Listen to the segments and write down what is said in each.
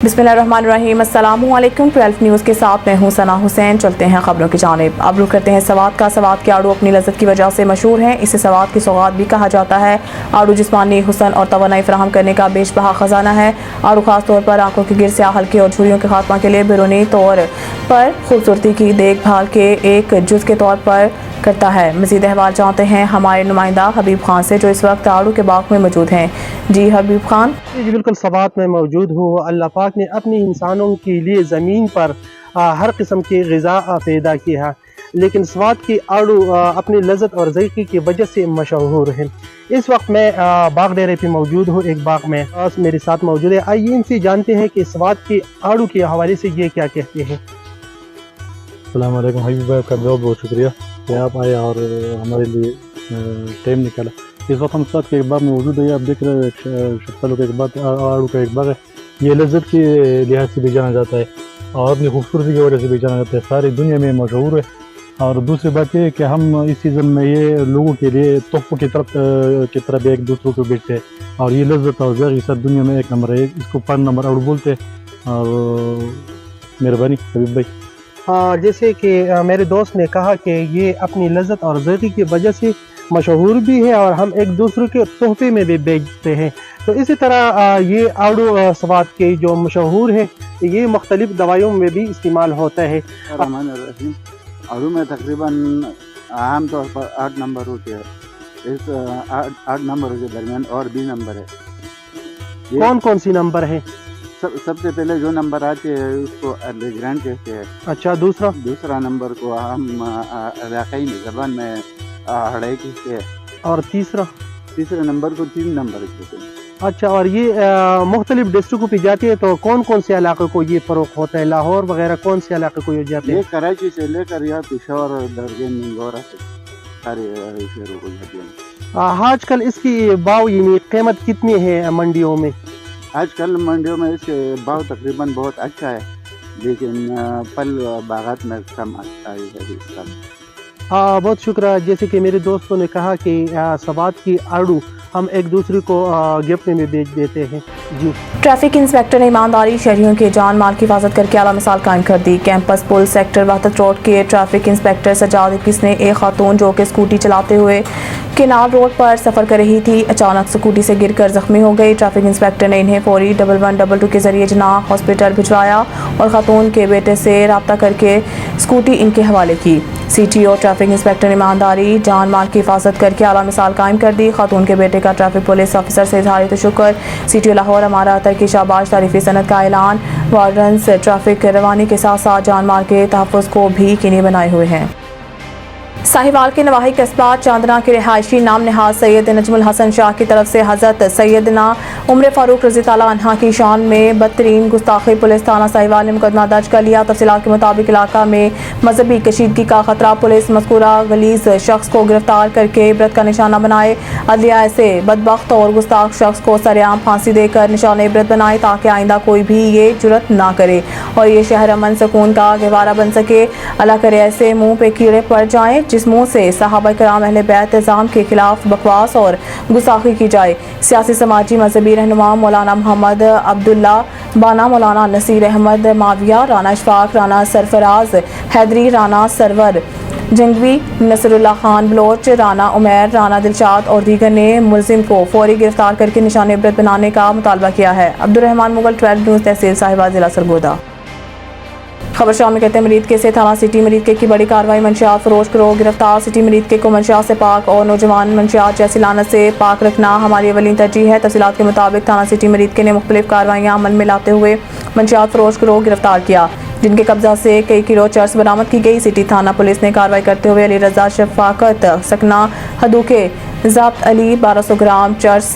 बिस्मिल्लाहिर्रहमानिर्रहीम। अस्सलामु अलैकुम। 12 न्यूज़ के साथ मैं हूँ सना हुसैन। चलते हैं खबरों की जानिब। अब रुख करते हैं सवात का। सवात के आड़ू अपनी लज़्ज़त की वजह से मशहूर हैं। इसे सवात की सौगात भी कहा जाता है। आड़ू जिस्मानी हुस्न और तवानाई फराहम करने का बेशबहा ख़जाना है। आड़ू ख़ास तौर पर आंखों के गिर स्याह हल्के और झुर्रियों के खात्मा के लिए बैरूनी तौर पर खूबसूरती की देखभाल के एक जुज़ के तौर पर करता है। मज़ीद अहवाल जानते हैं हमारे नुमाइंदा हबीब खान से, जो इस वक्त आड़ू के बाग में मौजूद हैं। जी हबीब खान। जी बिल्कुल, सवात में मौजूद हूँ। अल्लाह पाक ने अपनी इंसानों के लिए ज़मीन पर हर किस्म की ग़िज़ा पैदा की है, लेकिन सवात की आड़ू अपनी लज़्ज़त और ज़ायक़े की वजह से मशहूर है। इस वक्त मैं बाग डेरे पे मौजूद हूँ। एक बाग में मेरे साथ मौजूद है। आइए इनसे जानते हैं कि सवात की आड़ू के हवाले से ये क्या कहते हैं। अस्सलाम वालेकुम हबीब भाई, आपका बहुत बहुत शुक्रिया कि आप आए और हमारे लिए टाइम निकाला। इस वक्त हम साथ के एक बाग में मौजूद है। आप देख रहे हैं शक्ल का एक बाग, आड़ू का एक बाग है। ये लज़्ज़त के लिहाज से भी जाना जाता है और अपनी खूबसूरती की वजह से भी जाना जाता है। सारी दुनिया में मशहूर है। और दूसरी बात ये है कि हम इस सीज़न में ये लोगों के लिए तोहफ़ों की तरफ एक दूसरों को बेचते हैं और ये लज़्ज़त और ज़ायक़े सब दुनिया में एक नंबर है। इसको 5 नंबर आड़ू बोलते हैं। और मेहरबानी हबीब भाई। हाँ, जैसे कि मेरे दोस्त ने कहा कि ये अपनी लज़्ज़त और ज़ायक़े की वजह से मशहूर भी है और हम एक दूसरे के तोहफे में भी बेचते हैं। तो इसी तरह ये आड़ू सवात के जो मशहूर है, ये मुख्तलिफ दवाइयों में भी इस्तेमाल होता है। आड़ू में तकरीबन आम तौर पर 8 नंबर होते हैं। इस 8 नंबर के दरमियान और भी नंबर है। कौन कौन सी नंबर है? सबसे पहले जो नंबर आते हैं उसको लेग्रैंड कहते हैं। अच्छा, दूसरा नंबर को हम इलाकाई ज़बान में हड़ाई कहते हैं। और तीसरे नंबर को 3 नंबर कहते हैं। अच्छा, और ये मुख्तलिफ डिस्ट्रिक्टों पे जाती है, तो कौन कौन से इलाके को ये फ़रोख्त होता है? लाहौर वगैरह कौन से इलाके को ये जाते हैं? ये कराची से लेकर या पेशावर, दरगन, निगोरा से सारे शहरों को जाते हैं। आजकल इसकी भाव यानी कीमत कितनी है मंडियों में? आजकल मंडियों में इसके भाव तकरीबन बहुत अच्छा है, लेकिन फल बागात में कम अच्छा है। बहुत शुक्रिया। जैसे कि मेरे दोस्तों ने कहा कि सवात की आड़ू हम एक दूसरे को गिफ्ट में बेच देते हैं। जी। ट्रैफिक इंस्पेक्टर ने ईमानदारी शहरियों के जान माल की हिफाजत करके आला मिसाल कायम कर दी। कैंपस पुल सेक्टर वहदत रोड के ट्रैफिक इंस्पेक्टर सजाद इब्लिस ने एक खातून जो कि स्कूटी चलाते हुए केनाल रोड पर सफ़र कर रही थी, अचानक स्कूटी से गिरकर जख्मी हो गई। ट्रैफिक इंस्पेक्टर ने इन्हें फौरी 1122 के जरिए जना हॉस्पिटल भिजवाया और खातून के बेटे से रब्ता करके स्कूटी इनके हवाले की। CTO ट्रैफिक इंस्पेक्टर ईमानदारी जान माल की हिफाजत करके आला मिसाल कायम कर दी। खातून के बेटे का ट्रैफिक पुलिस ऑफिसर से इज़हार शुक्र। CTO लाहौर अमारा अतर की शाबाश तारीफ़ी सनत का ऐलान। वार्डन्स ट्रैफिक रवानी के साथ साथ जान माल के तहफ़्फ़ुज़ को भी यकीनी बनाए हुए हैं। साहिवाल के नवाही कस्बा चांदना के रिहायशी नाम नहाज सैयद नजमुल हसन शाह की तरफ से हज़रत सैयदना उमर फारूक रज़ी ताला अन्हा की शान में बदतरीन गुस्ताखी पुलिस थाना साहिवाल ने मुकदमा दर्ज कर लिया। तफसीलात के मुताबिक इलाका में मजहबी कशीदगी का खतरा, पुलिस मज़कूरा गलीज शख्स को गिरफ्तार करके इबरत का निशाना बनाए। अदलिया ऐसे बदबख्त और गुस्ताख शख्स को सरेआम फांसी देकर निशान इबरत बनाए ताकि आइंदा कोई भी ये जुर्रत ना करे और ये शहर अमन सुकून का गहवारा बन सके। अल्लाह करे ऐसे मुँह पे कीड़े पड़ जाएं जिस मुँह से सहाबा किराम अहले बैत निज़ाम के खिलाफ बकवास और गुस्ताखी की जाए। सियासी समाजी मजहबी रहनुमा मौलाना मोहम्मद अब्दुल्ला बाना, मौलाना नसीर अहमद माविया, राना इशफाक, राना सरफराज हैदरी, राना सरवर जंगवी, नसरुल्लाह खान बलोच, राना उमैर, राना दिलशाद और दीगर ने मुलजिम को फौरी गिरफ्तार करके निशान इबरत बनाने का मुतालबा किया है। अब्दुर्रहमान मुगल, 12 न्यूज़, तहसील साहिवाल, जिला सरगोदा। खबर शामिल कहते हैं मरीद के से थाना सिटी मरीद के की बड़ी कार्रवाई। मंशियात फरोश करो गिरफ्तार। सिटी मरीद के को मंशियात से पाक और नौजवान मंशियात जैसी लानत से पाक रखना हमारी अवलीन तरजीह है। तफसीलात के मुताबिक थाना सिटी मरीद के ने मुख्तलिफ कार्रवाइयाँ अमल में लाते हुए मंशियात फरोश करो गिरफ्तार किया, जिनके कब्जा से कई किलो चर्स बरामद की गई। सिटी थाना पुलिस ने कार्रवाई करते हुए अली रजा शफाकत सकना हदूके ज़ाब्त अली 1200 ग्राम चर्स,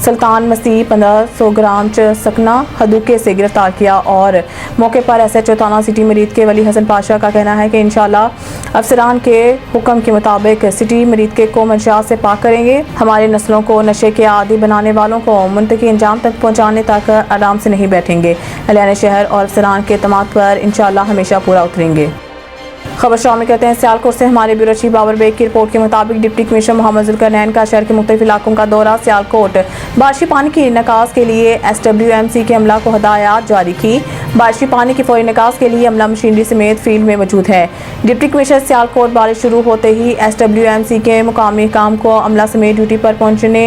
सुल्तान मसीह 1500 ग्राम सकना हदूके से गिरफ्तार किया। और मौके पर SHO थाना सिटी मरीद के वली हसन पाशा का कहना है कि इंशाल्लाह अफसरान के हुक्म के मुताबिक सिटी मरीद के को मंशियात से पाक करेंगे। हमारी नस्लों को नशे के आदी बनाने वालों को मुंतकी अंजाम तक पहुँचाने तक आराम से नहीं बैठेंगे। अहले शहर और अफसरान के तमाम पर इंशाल्लाह हमेशा पूरा उतरेंगे। खबर शामिल करते हैं सियालकोट से। हमारे ब्यूरो चीफ बाबर बेग की रिपोर्ट के मुताबिक डिप्टी कमिश्नर मोहम्मद जुल्करनैन का शहर के मुख्तलिफ इलाकों का दौरा। सियालकोट बारिशी पानी की निकास के लिए SWMC के अमला को हदायत जारी की। बारिशी पानी की फौरी निकास के लिए अमला मशीनरी समेत फील्ड में मौजूद है। डिप्टी कमिश्नर सियालकोट बारिश शुरू होते ही SWMC के मुकामी काम को अमला समेत ड्यूटी पर पहुंचने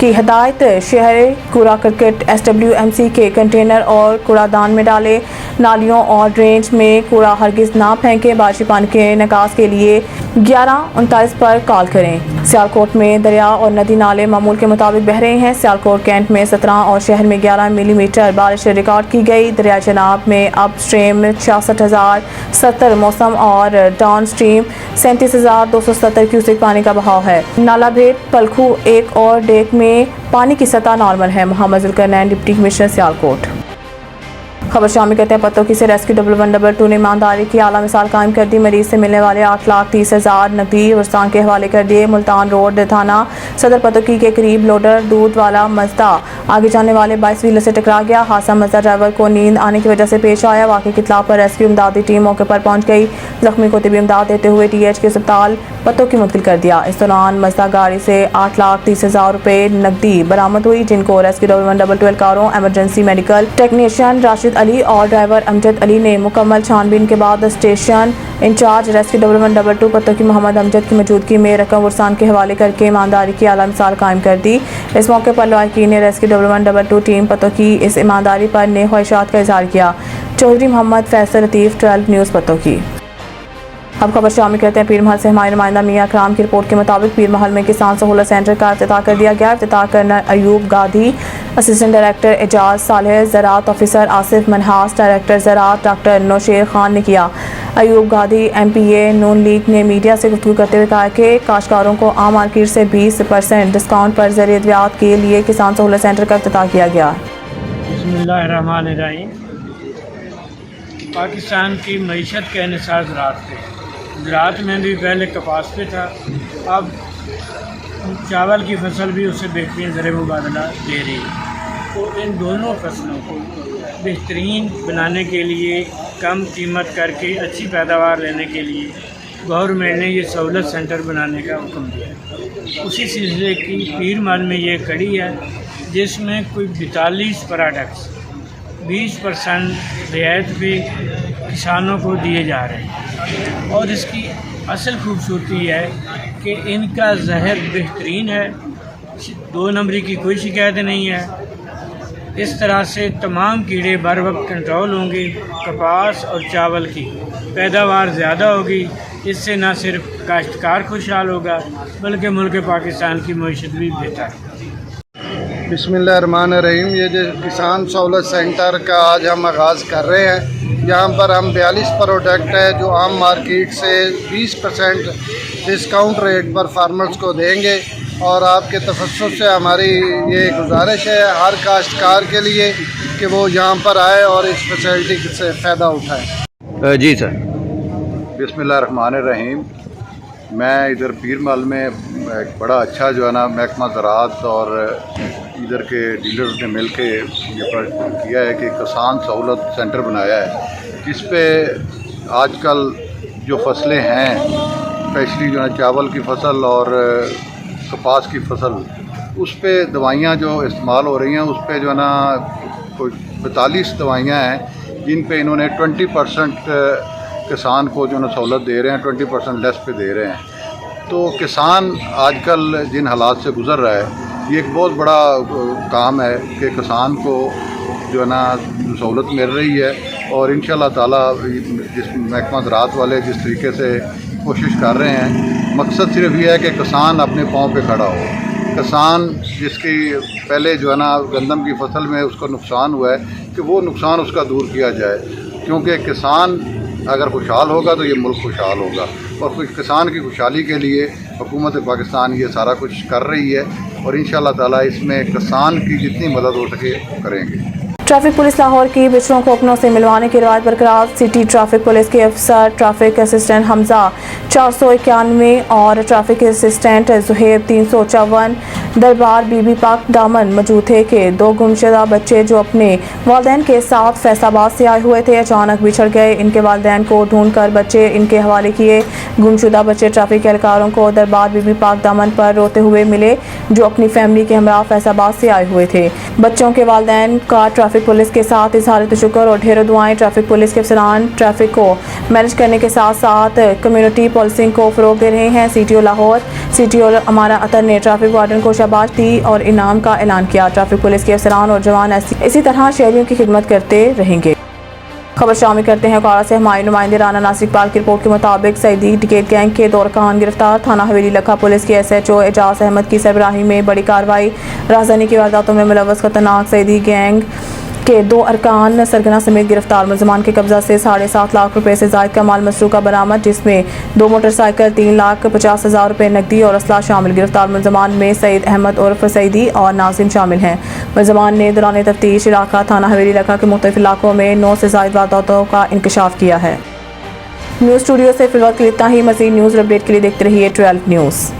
की हदायत। शहर कूड़ा करकट SWMC के कंटेनर और कूड़ादान में डाले। नालियों और ड्रेनेज में कूड़ा हरगिज ना फेंकें। बारिशी पानी के निकास के लिए 1139 पर कॉल करें। सियालकोट में दरिया और नदी नाले मामूल के मुताबिक बह रहे हैं। सियालकोट कैंट में 17 और शहर में 11 मिलीमीटर बारिश रिकॉर्ड की गई। दरिया जनाब में अप स्ट्रीम 66,070 मौसम और डाउन स्ट्रीम 37,270 क्यूसेक पानी का बहाव है। नाला भेट पलखू 1 और डेक में पानी की सतह नॉर्मल है। Mohammad Zulqarnain, deputy commissioner Sialkot. खबर शामिल करते हैं पत्तों की से। रेस्क्यू 11122 ने ईमानदारी की आला मिसाल कायम कर दी। मरीज से मिलने वाले 8,30,000 नकदी वरसान के हवाले कर दिए। मुल्तान रोड थाना सदर पतोकी के करीब लोडर दूध वाला मजदा आगे जाने वाले 22 व्हीलर से टकरा गया। हादसा मजदा ड्राइवर को नींद आने की वजह से पेश आया। वाक़े की इत्तला पर रेस्क्यू इमदादी टीम मौके पर पहुंच गई। जख्मी को तिबी इमदाद देते हुए TH के अस्पताल पतोकी मुंतकिल कर दिया। इस दौरान मजदा गाड़ी से 8,30,000 रुपये नकदी बरामद हुई, जिनको रेस्क्यू 11122 एहलकारों, emergency medical technician Rashid Ali और ड्राइवर अमजद अली ने मुकम्मल छानबीन के बाद station incharge rescue 11122 Pattoki Mohammad Amjad की मौजूदगी में रकम वरसान के हवाले करके ईमानदारी की आला मिसाल कायम कर दी। इस मौके पर लवाहकीन ने रेस्क्यू 11122 टीम पतोकी इस ईमानदारी पर नेक ख्वाहिशात का इजहार किया। चौधरी मोहम्मद फैसल लतीफ़, 12 न्यूज़ पतोकी। अब खबर शामिल करते हैं पीर महल से। हमारे नुमाइंदा मियां अकराम की रिपोर्ट के मुताबिक पीर महल में किसान सहूलत सेंटर का इफ्तिताह कर दिया गया। इफ्तिताह करना अयूब गाधी, असिस्टेंट डायरेक्टर एजाज सालेह, ज़राअत ऑफिसर आसिफ मनहास, डायरेक्टर ज़राअत डॉक्टर नौशेर खान ने किया। अयूब गाधी MPA नून लीग ने मीडिया से गुफ्तगू करते हुए कहा कि काश्तकारों को आम मार्केट से 20% डिस्काउंट पर ज़रिए अद्वियात के लिए किसान सहूलत सेंटर का इफ्तिताह किया गया। बिस्मिल्लाहिर्रहमानिर्रहीम। पाकिस्तान की मईशत का इन्हिसार ज़राअत पे, ज़राअत में भी पहले कपास पे था, अब चावल की फसल भी उससे बेहतरीन ज़र मुबादला दे रही है। तो इन दोनों फसलों को बेहतरीन बनाने के लिए, कम कीमत करके अच्छी पैदावार लेने के लिए गवर्नमेंट ने ये सहूलत सेंटर बनाने का हुक्म दिया। उसी सिलसिले की पीर महल में ये कड़ी है, जिसमें कोई 42 प्रोडक्ट्स 20% रियायत पे किसानों को दिए जा रहे हैं। और इसकी असल खूबसूरती है कि इनका ज़हर बेहतरीन है, 2 नंबरी की कोई शिकायत नहीं है। इस तरह से तमाम कीड़े बर वक्त कंट्रोल होंगे। कपास और चावल की पैदावार ज़्यादा होगी। इससे न सिर्फ काश्तकार खुशहाल होगा बल्कि मुल्क पाकिस्तान की मईशत भी बेहतर है। बिस्मिल्लाहिर्रहमानिर्रहीम। ये जो किसान सहूलत सेंटर का आज हम आगाज़ कर रहे हैं, यहाँ पर हम 42 प्रोडक्ट है जो आम मार्केट से 20% डिस्काउंट रेट पर फार्मर्स को देंगे। और आपके तफस्सुस से हमारी ये गुजारिश है हर काश्तकार के लिए कि वो यहाँ पर आए और इस फैसिलिटी से फ़ायदा उठाए। जी सर। बिस्मिल्लाहिर्रहमानिर्रहीम। मैं इधर पीर महल में एक बड़ा अच्छा जो है ना महकमा ज़राअत और इधर के डीलर्स ने मिल के ये किया है कि किसान सहूलत सेंटर बनाया है, जिस पे आजकल जो फसलें हैं, स्पेशली जो है चावल की फसल और कपास की फसल, उस पे दवाइयाँ जो इस्तेमाल हो रही हैं, उस पे जो है ना कोई 42 दवाइयाँ हैं जिन पे इन्होंने 20% किसान को जो है ना सहूलत दे रहे हैं, 20% लेस पे दे रहे हैं। तो किसान आजकल जिन हालात से गुज़र रहा है, ये एक बहुत बड़ा काम है कि किसान को जो है ना सहूलत मिल रही है। और इंशाअल्लाह ताला जिस महकमा ज़राअत वाले जिस तरीके से कोशिश कर रहे हैं, मकसद सिर्फ ये है कि किसान अपने पाँव पे खड़ा हो। किसान जिसकी पहले जो है ना गंदम की फसल में उसको नुकसान हुआ है, कि वो नुकसान उसका दूर किया जाए, क्योंकि किसान अगर खुशहाल होगा तो ये मुल्क खुशहाल होगा। और कुछ किसान की खुशहाली के लिए हुकूमत पाकिस्तान ये सारा कुछ कर रही है और इंशाअल्लाह ताला इसमें किसान की जितनी मदद हो सके करेंगे। ट्रैफिक पुलिस लाहौर की बिछड़ों को अपनों से मिलवाने की रवायत बरकरार। सिटी ट्रैफिक पुलिस के अफसर ट्रैफिक असिस्टेंट हमजा 491 और ट्रैफिक असिस्टेंट जुहेब 354 दरबार बीबी पाक दामन मौजूद थे कि दो गुमशुदा बच्चे जो अपने वालिदैन के साथ फैसलाबाद से आए हुए थे अचानक बिछड़ गए। इनके वालिदैन को ढूंढकर बच्चे इनके हवाले किए। गुमशुदा बच्चे ट्रैफिक एहलकारों को दरबार बीबी पाक दामन पर रोते हुए मिले जो अपनी फैमिली के हमरा फैसलाबाद से आए हुए थे। बच्चों के वालिदैन का ट्रैफिक पुलिस के साथ इजहार तशक्कुर और ढेरों दुआएं। ट्रैफिक पुलिस के अफसरान ट्रैफिक को मैनेज करने के साथ साथ कम्युनिटी पुलिसिंग को फरोग दे रहे हैं। CTO लाहौर CTO अमारा अतर ने ट्रैफिक वार्डन को शाबाश दी और इनाम का ऐलान किया। ट्रैफिक पुलिस के अफसरान और जवान इसी तरह शहरियों की खिदमत करते रहेंगे। खबर शामिल करते हैं कारा से हमारे नुमाइंदे राना नासिर इकबाल की रिपोर्ट के मुताबिक सईदी टिकट गैंग के 2 अरकान गिरफ्तार। थाना हवेली लखा पुलिस के SHO एजाज अहमद की सरबराही में बड़ी कार्रवाई। राजधानी की वारदातों में मुलव्वस खतरनाक सईदी गैंग के 2 अरकान सरगना समेत गिरफ्तार। मुलजमान के कब्जा से 7.5 लाख रुपए से जायद का माल मसरूका बरामद, जिसमें 2 मोटरसाइकिल, 3,50,000 रुपए नकदी और असला शामिल। गिरफ्तार मुलजमान में सईद अहमद उर्फ सईदी और नाजिम शामिल हैं। मुलजमान ने दौरान तफ्तीश इलाका थाना हवेली लखा के मुख्तलिफ इलाकों में 9 से जायद वारदातों का इंकशाफ किया है। न्यूज़ स्टूडियो से फिलहाल के लिए इतना ही। मज़ीद न्यूज़ अपडेट के लिए देखते रहिए 12 न्यूज़।